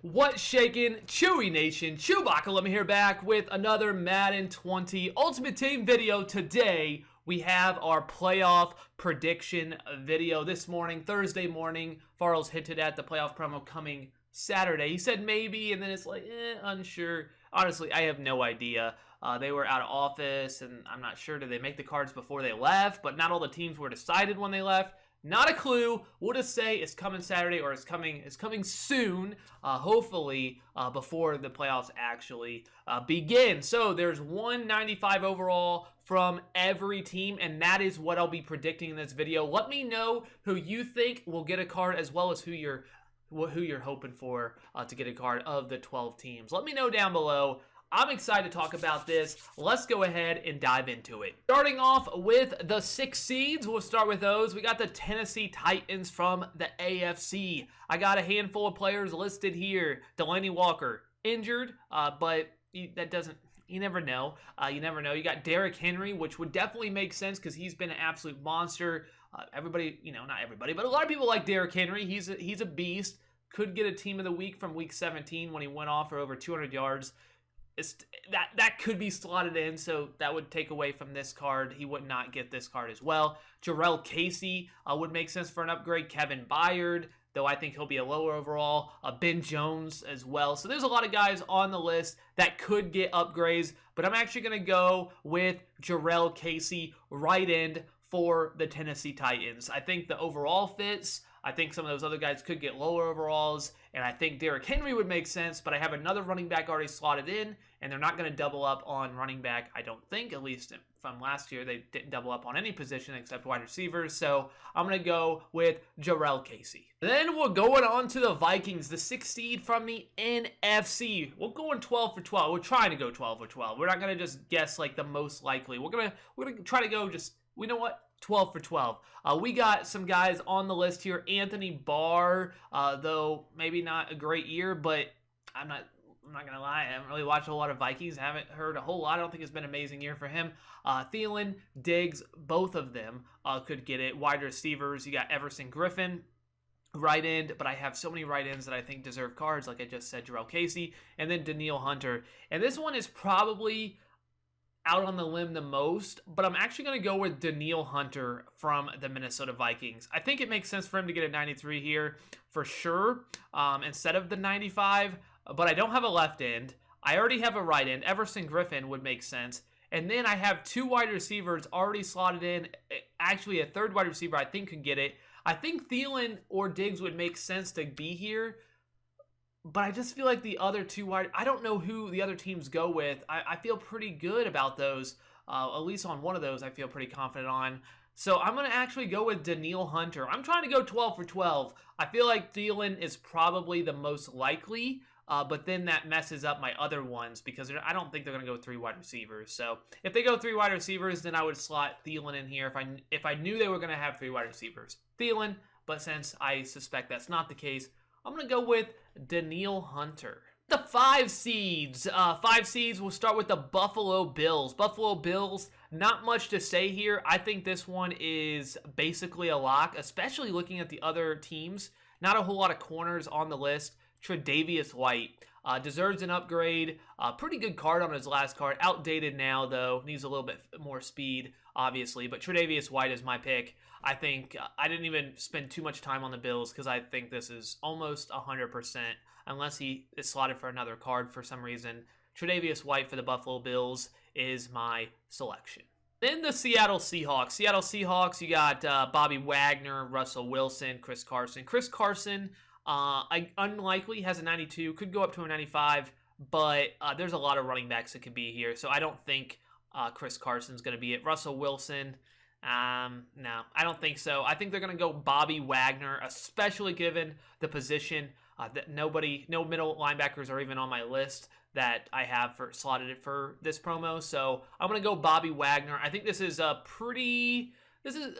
What's shaking, Chewy Nation? ChewbaccaLemma here, back with another Madden 20 Ultimate Team video. Today, we have our playoff prediction video. This morning, Thursday morning, Farrell's hinted at the playoff promo coming Saturday. He said maybe, and then it's like, unsure. Honestly, I have no idea. They were out of office, and I'm not sure. Did they make the cards before they left? But not all the teams were decided when they left. Not a clue. We'll just say it's coming Saturday, or it's coming soon, hopefully before the playoffs actually begin. So there's 195 overall from every team, and that is what I'll be predicting in this video. Let me know who you think will get a card, as well as who you're hoping for to get a card of the 12 teams. Let me know down below. I'm excited to talk about this. Let's go ahead and dive into it. Starting off with the 6 seeds, we'll start with those. We got the Tennessee Titans from the AFC. I got a handful of players listed here. Delaney Walker, injured, but that doesn't, you never know. You never know. You got Derrick Henry, which would definitely make sense because he's been an absolute monster. Everybody, not everybody, but a lot of people like Derrick Henry. He's a beast. Could get a team of the week from week 17 when he went off for over 200 yards. That could be slotted in, so that would take away from this card. He would not get this card as well. Jarrell Casey would make sense for an upgrade. Kevin Byard, though I think he'll be a lower overall. Ben Jones as well. So there's a lot of guys on the list that could get upgrades, but I'm actually going to go with Jarrell Casey, right end for the Tennessee Titans. I think the overall fits. I think some of those other guys could get lower overalls, and I think Derrick Henry would make sense, but I have another running back already slotted in, and they're not going to double up on running back, I don't think, at least from last year. They didn't double up on any position except wide receivers, so I'm going to go with Jarrell Casey. Then we're going on to the Vikings, the 6th seed from the NFC. We're going 12 for 12. We're trying to go 12 for 12. We're not going to just guess like the most likely. We're going to try to go just, you know what? 12 for 12. We got some guys on the list here. Anthony Barr, though maybe not a great year, but I'm not going to lie. I haven't really watched a lot of Vikings. I haven't heard a whole lot. I don't think it's been an amazing year for him. Thielen, Diggs, both of them could get it. Wide receivers, you got Everson Griffin, right end, but I have so many right ends that I think deserve cards, like I just said, Jarrell Casey, and then Danielle Hunter. And this one is probably out on the limb the most, but I'm actually going to go with Danielle Hunter from the Minnesota Vikings. I think it makes sense for him to get a 93 here for sure, instead of the 95, but I don't have a left end. I already have a right end. Everson Griffin would make sense. And then I have 2 wide receivers already slotted in. Actually, a 3rd wide receiver I think could get it. I think Thielen or Diggs would make sense to be here, but I just feel like the other 2 wide, I don't know who the other teams go with. I feel pretty good about those. At least on one of those, I feel pretty confident on. So I'm going to actually go with Danielle Hunter. I'm trying to go 12 for 12. I feel like Thielen is probably the most likely, but then that messes up my other ones because I don't think they're going to go 3 wide receivers. So if they go 3 wide receivers, then I would slot Thielen in here if I knew they were going to have 3 wide receivers. Thielen, but since I suspect that's not the case, I'm going to go with Danielle Hunter. The 5 seeds. 5 seeds, we'll start with the Buffalo Bills. Buffalo Bills, not much to say here. I think this one is basically a lock, especially looking at the other teams. Not a whole lot of corners on the list. Tre'Davious White deserves an upgrade. Pretty good card on his last card. Outdated now, though. Needs a little bit more speed, obviously. But Tre'Davious White is my pick. I think I didn't even spend too much time on the Bills because I think this is almost 100%, unless he is slotted for another card for some reason. Tre'Davious White for the Buffalo Bills is my selection. Then the Seattle Seahawks. Seattle Seahawks, you got Bobby Wagner, Russell Wilson, Chris Carson. Chris Carson, unlikely, has a 92, could go up to a 95, but there's a lot of running backs that could be here, so I don't think Chris Carson's going to be it. Russell Wilson, no, I don't think so. I think they're going to go Bobby Wagner, especially given the position that no middle linebackers are even on my list that I have slotted for this promo. So I'm going to go Bobby Wagner. I think this is a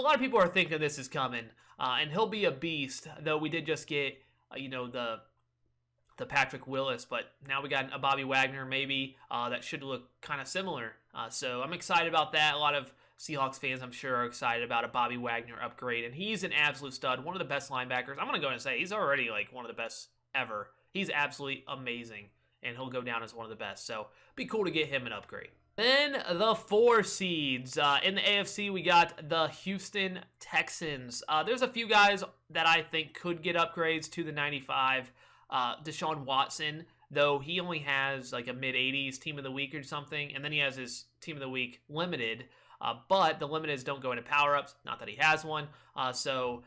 lot of people are thinking this is coming, and he'll be a beast, though we did just get, the Patrick Willis, but now we got a Bobby Wagner maybe that should look kind of similar. So I'm excited about that. A lot of Seahawks fans, I'm sure, are excited about a Bobby Wagner upgrade, and he's an absolute stud, one of the best linebackers. I'm going to go and say he's already like one of the best ever he's absolutely amazing, and he'll go down as one of the best. So be cool to get him an upgrade. Then the 4 seeds. In the AFC, we got the Houston Texans. There's a few guys that I think could get upgrades to the 95. Deshaun Watson, though he only has like a mid-80s team of the week or something, and then he has his team of the week limited. But the limiteds don't go into power-ups. Not that he has one. So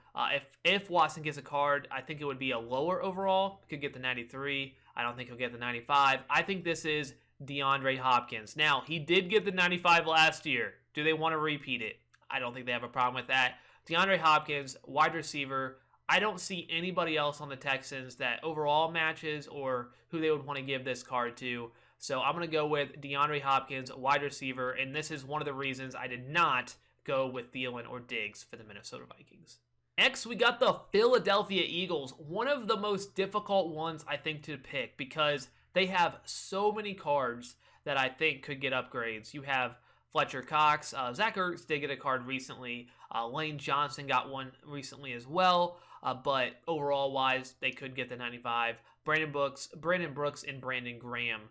if Watson gets a card, I think it would be a lower overall. Could get the 93. I don't think he'll get the 95. I think this is DeAndre Hopkins. Now, he did get the 95 last year. Do they want to repeat it? I don't think they have a problem with that. DeAndre Hopkins, wide receiver. I don't see anybody else on the Texans that overall matches or who they would want to give this card to. So I'm going to go with DeAndre Hopkins, wide receiver, and this is one of the reasons I did not go with Thielen or Diggs for the Minnesota Vikings. Next, we got the Philadelphia Eagles, one of the most difficult ones, I think, to pick because they have so many cards that I think could get upgrades. You have Fletcher Cox. Zach Ertz did get a card recently. Lane Johnson got one recently as well. But overall-wise, they could get the 95. Brandon Brooks, and Brandon Graham.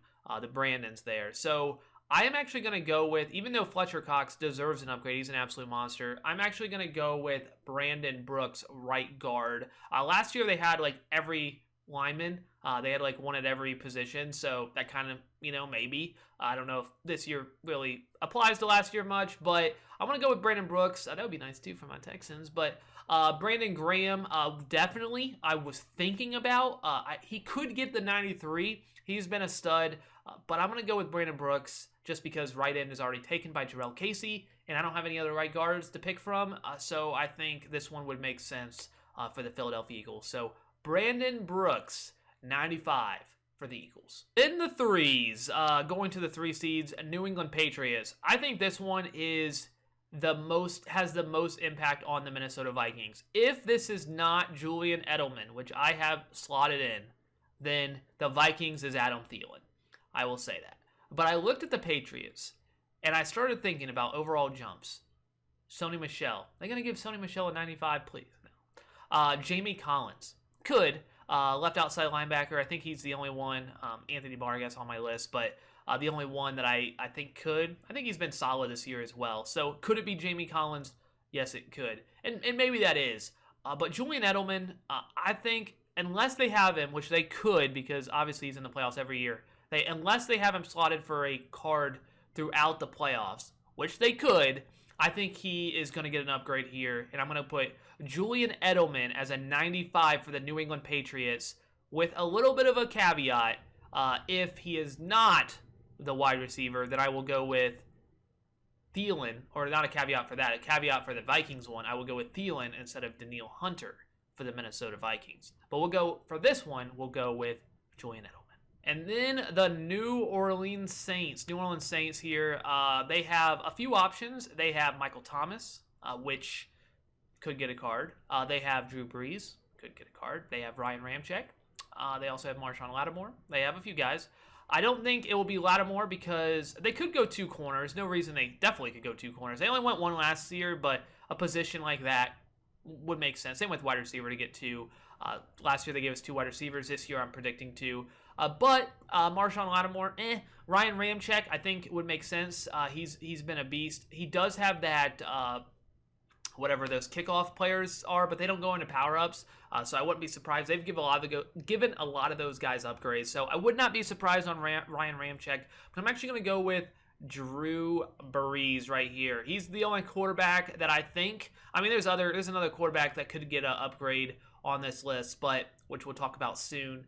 The Brandons there. So I am actually going to go with, even though Fletcher Cox deserves an upgrade, he's an absolute monster, I'm actually going to go with Brandon Brooks, right guard. Last year they had like every lineman. They had like one at every position, so that kind of, maybe. I don't know if this year really applies to last year much, but I'm going to go with Brandon Brooks. That would be nice too for my Texans, but Brandon Graham, definitely I was thinking about. He could get the 93. He's been a stud, but I'm going to go with Brandon Brooks just because right end is already taken by Jarrell Casey, and I don't have any other right guards to pick from, so I think this one would make sense for the Philadelphia Eagles. So Brandon Brooks, 95 for the Eagles. In the 3s, going to the 3 seeds, New England Patriots. I think this one has the most impact on the Minnesota Vikings. If this is not Julian Edelman, which I have slotted in, then the Vikings is Adam Thielen. I will say that. But I looked at the Patriots, and I started thinking about overall jumps. Sony Michel. They're going to give Sony Michel a 95, please? No. Jamie Collins. Could. Left outside linebacker. I think he's the only one. Anthony Barr, I guess, on my list. But the only one that I think could. I think he's been solid this year as well. So could it be Jamie Collins? Yes, it could. And maybe that is. But Julian Edelman, I think, unless they have him, which they could because obviously he's in the playoffs every year, unless they have him slotted for a card throughout the playoffs, which they could, I think he is going to get an upgrade here. And I'm going to put Julian Edelman as a 95 for the New England Patriots with a little bit of a caveat. If he is not the wide receiver, then I will go with Thielen, or not a caveat for that, a caveat for the Vikings one. I will go with Thielen instead of Danielle Hunter for the Minnesota Vikings. But for this one, we'll go with Julian Edelman. And then the New Orleans Saints. New Orleans Saints here, they have a few options. They have Michael Thomas, which could get a card. They have Drew Brees, could get a card. They have Ryan Ramczyk. They also have Marshawn Lattimore. They have a few guys. I don't think it will be Lattimore because they could go 2 corners. No reason they definitely could go 2 corners. They only went 1 last year, but a position like that would make sense. Same with wide receiver to get 2. Last year they gave us 2 wide receivers. This year I'm predicting 2. But Marshawn Lattimore, Ryan Ramczyk, I think would make sense. He's been a beast. He does have that whatever those kickoff players are, but they don't go into power-ups. So I wouldn't be surprised. They've given a lot of those guys upgrades. So I would not be surprised on Ryan Ramczyk. But I'm actually going to go with Drew Brees right here. He's the only quarterback that I think. I mean, there's another quarterback that could get an upgrade on this list, but which we'll talk about soon.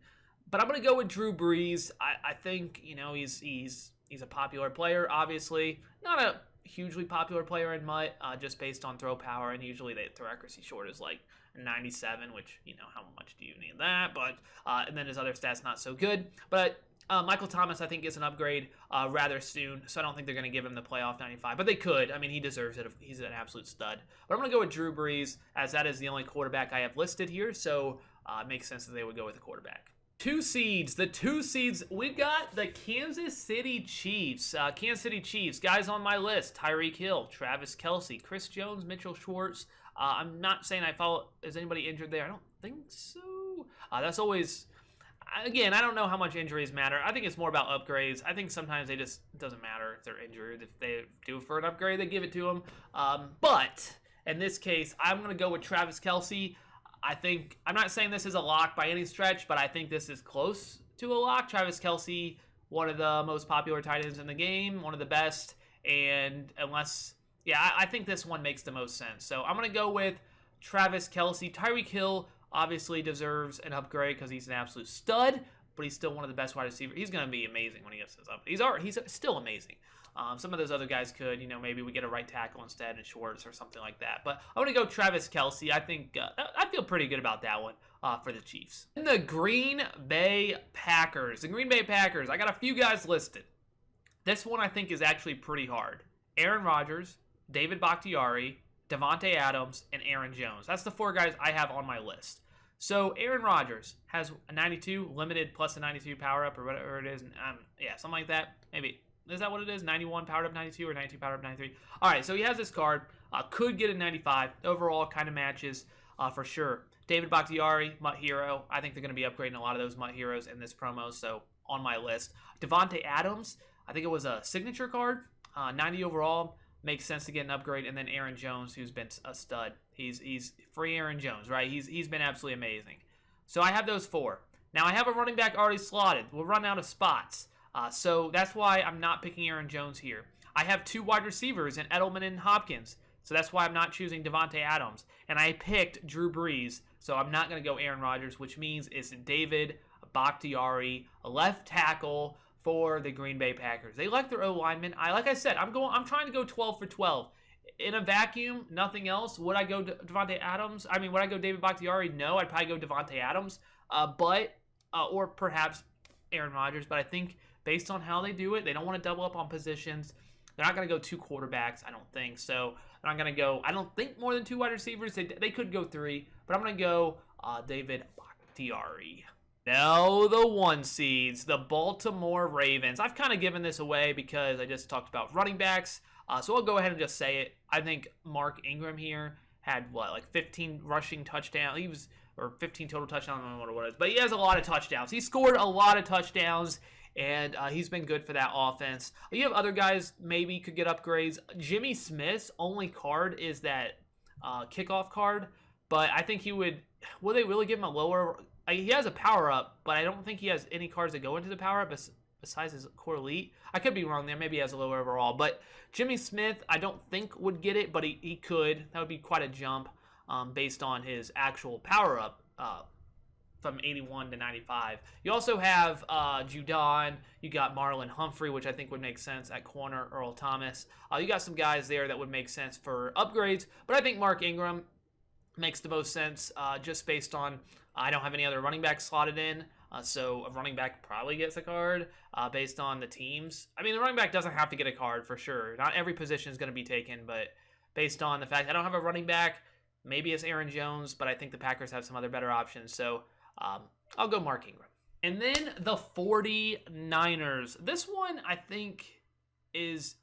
But I'm going to go with Drew Brees. I think he's a popular player. Obviously, not a hugely popular player in MUT, just based on throw power, and usually they throw accuracy short is like 97, which how much do you need that? But and then his other stats not so good. But Michael Thomas, I think, is an upgrade rather soon, so I don't think they're going to give him the playoff 95, but they could. I mean, he deserves it. He's an absolute stud. But I'm going to go with Drew Brees, as that is the only quarterback I have listed here, so it makes sense that they would go with the quarterback. 2 seeds. The 2 seeds, we've got the Kansas City Chiefs. Kansas City Chiefs, guys on my list: Tyreek Hill, Travis Kelce, Chris Jones, Mitchell Schwartz. I'm not saying I follow. Is anybody injured there? I don't think so. That's always. again, I don't know how much injuries matter. I think it's more about upgrades. I think sometimes it doesn't matter if they're injured. If they do for an upgrade, they give it to them. But in this case, I'm going to go with Travis Kelce. I'm not saying this is a lock by any stretch, but I think this is close to a lock. Travis Kelce, one of the most popular tight ends in the game, one of the best. And I think this one makes the most sense. So I'm going to go with Travis Kelce. Tyreek Hill obviously deserves an upgrade because he's an absolute stud, but he's still one of the best wide receivers. He's going to be amazing when he gets this up. He's still amazing. Some of those other guys could, maybe we get a right tackle instead and Schwartz or something like that. But I'm going to go Travis Kelce. I think I feel pretty good about that one for the Chiefs. And the Green Bay Packers. The Green Bay Packers, I got a few guys listed. This one I think is actually pretty hard. Aaron Rodgers, David Bakhtiari, Davante Adams, and Aaron Jones. That's the 4 guys I have on my list. So Aaron Rodgers has a 92 limited plus a 92 power up or whatever it is. Something like that. Maybe. Is that what it is? 91 powered up 92 or 92 powered up 93? All right, so he has this card. Could get a 95. Overall, kind of matches for sure. David Bakhtiari, Mutt Hero. I think they're going to be upgrading a lot of those Mutt Heroes in this promo, so on my list. Davante Adams, I think it was a signature card. 90 overall. Makes sense to get an upgrade. And then Aaron Jones, who's been a stud. He's free Aaron Jones, right? He's been absolutely amazing. So I have those 4. Now I have a running back already slotted. We'll run out of spots. So that's why I'm not picking Aaron Jones here. I have 2 wide receivers in Edelman and Hopkins. So that's why I'm not choosing Davante Adams. And I picked Drew Brees. So I'm not going to go Aaron Rodgers, which means it's David Bakhtiari, a left tackle for the Green Bay Packers. They like their O-lineman. Like I said, I'm trying to go 12 for 12. In a vacuum, nothing else. Would I go Davante Adams? Would I go David Bakhtiari? No, I'd probably go Davante Adams. Or perhaps Aaron Rodgers. But I think based on how they do it, they don't want to double up on positions. They're not going to go 2 quarterbacks, I don't think. So I'm going to go, I don't think more than 2 wide receivers. They could go 3, but I'm going to go David Bakhtiari. Now the 1 seeds, the Baltimore Ravens. I've kind of given this away because I just talked about running backs. So I'll go ahead and just say it. I think Mark Ingram here had 15 rushing touchdowns. Or 15 total touchdowns, I don't know what it was. But he has a lot of touchdowns. He scored a lot of touchdowns. And he's been good for that offense. You have other guys maybe could get upgrades. Jimmy Smith's only card is that kickoff card. But I think will they really give him a lower... he has a power-up, but I don't think he has any cards that go into the power-up besides his core elite. I could be wrong there. Maybe he has a lower overall. But Jimmy Smith, I don't think would get it, but he could. That would be quite a jump based on his actual power-up from 81 to 95. You also have Judon. You got Marlon Humphrey, which I think would make sense at corner. Earl Thomas. You got some guys there that would make sense for upgrades. But I think Mark Ingram makes the most sense just based on... I don't have any other running back slotted in, so a running back probably gets a card based on the teams. The running back doesn't have to get a card for sure. Not every position is going to be taken, but based on the fact I don't have a running back, maybe it's Aaron Jones, but I think the Packers have some other better options, so I'll go Mark Ingram. And then the 49ers. This one I think is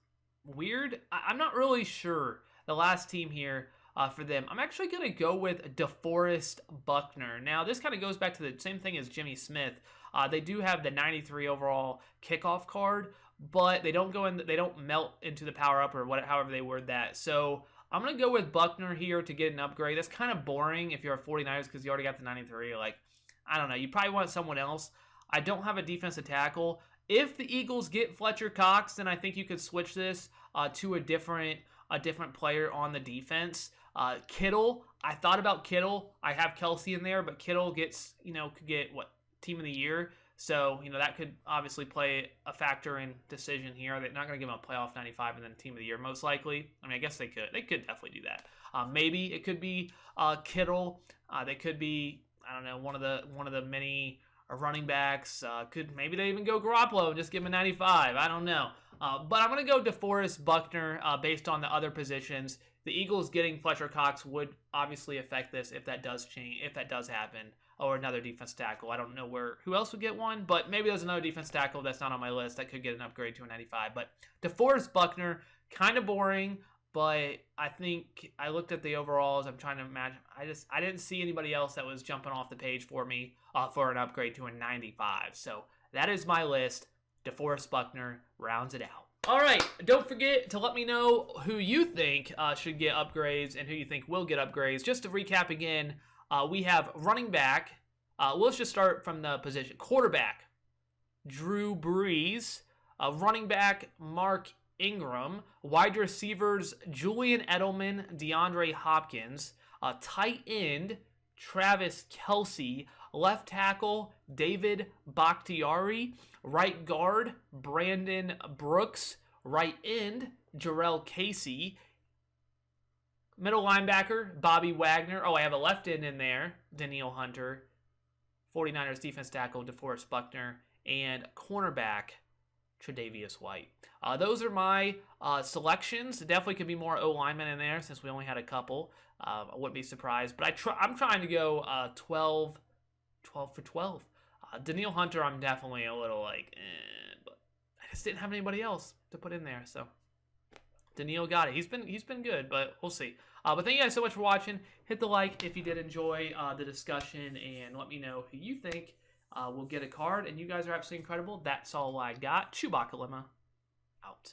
weird. I'm not really sure. The last team here... for them, I'm actually going to go with DeForest Buckner. Now, this kind of goes back to the same thing as Jimmy Smith. They do have the 93 overall kickoff card, but they don't melt into the power up or however they word that. So I'm going to go with Buckner here to get an upgrade. That's kind of boring if you're a 49ers because you already got the 93. I don't know. You probably want someone else. I don't have a defensive tackle. If the Eagles get Fletcher Cox, then I think you could switch this to a different player on the defense. Kittle, I thought about Kittle. I have Kelce in there, but Kittle gets, could get team of the year. So, that could obviously play a factor in decision here. They're not going to give him a playoff 95 and then team of the year, most likely. I guess they could. They could definitely do that. Maybe it could be Kittle. They could be, I don't know, one of the many running backs. Maybe they even go Garoppolo and just give him a 95. I don't know. But I'm going to go DeForest Buckner based on the other positions. The Eagles getting Fletcher Cox would obviously affect this if that does change, if that does happen, or another defense tackle. I don't know who else would get one, but maybe there's another defense tackle that's not on my list that could get an upgrade to a 95. But DeForest Buckner, kind of boring. but I think I looked at the overalls. I'm trying to imagine. I didn't see anybody else that was jumping off the page for me for an upgrade to a 95. So that is my list. DeForest Buckner rounds it out. All right, don't forget to let me know who you think should get upgrades and who you think will get upgrades. Just to recap again, we have running back. Let's just start from the position. Quarterback, Drew Brees. Running back, Mark Ingram. Wide receivers, Julian Edelman, DeAndre Hopkins. Tight end, Travis Kelce. Left tackle, David Bakhtiari. Right guard, Brandon Brooks. Right end, Jarrell Casey. Middle linebacker, Bobby Wagner. Oh, I have a left end in there, Danielle Hunter. 49ers defense tackle, DeForest Buckner. And cornerback, Tre'Davious White. Those are my selections. Definitely could be more O-linemen in there since we only had a couple. I wouldn't be surprised. But I'm trying to go 12 for 12. Danielle Hunter, I'm definitely a little like, but I just didn't have anybody else to put in there. So Danielle got it. He's been good, but we'll see. But thank you guys so much for watching. Hit the like if you did enjoy the discussion, and let me know who you think will get a card. And you guys are absolutely incredible. That's all I got. ChewbaccaLemma out.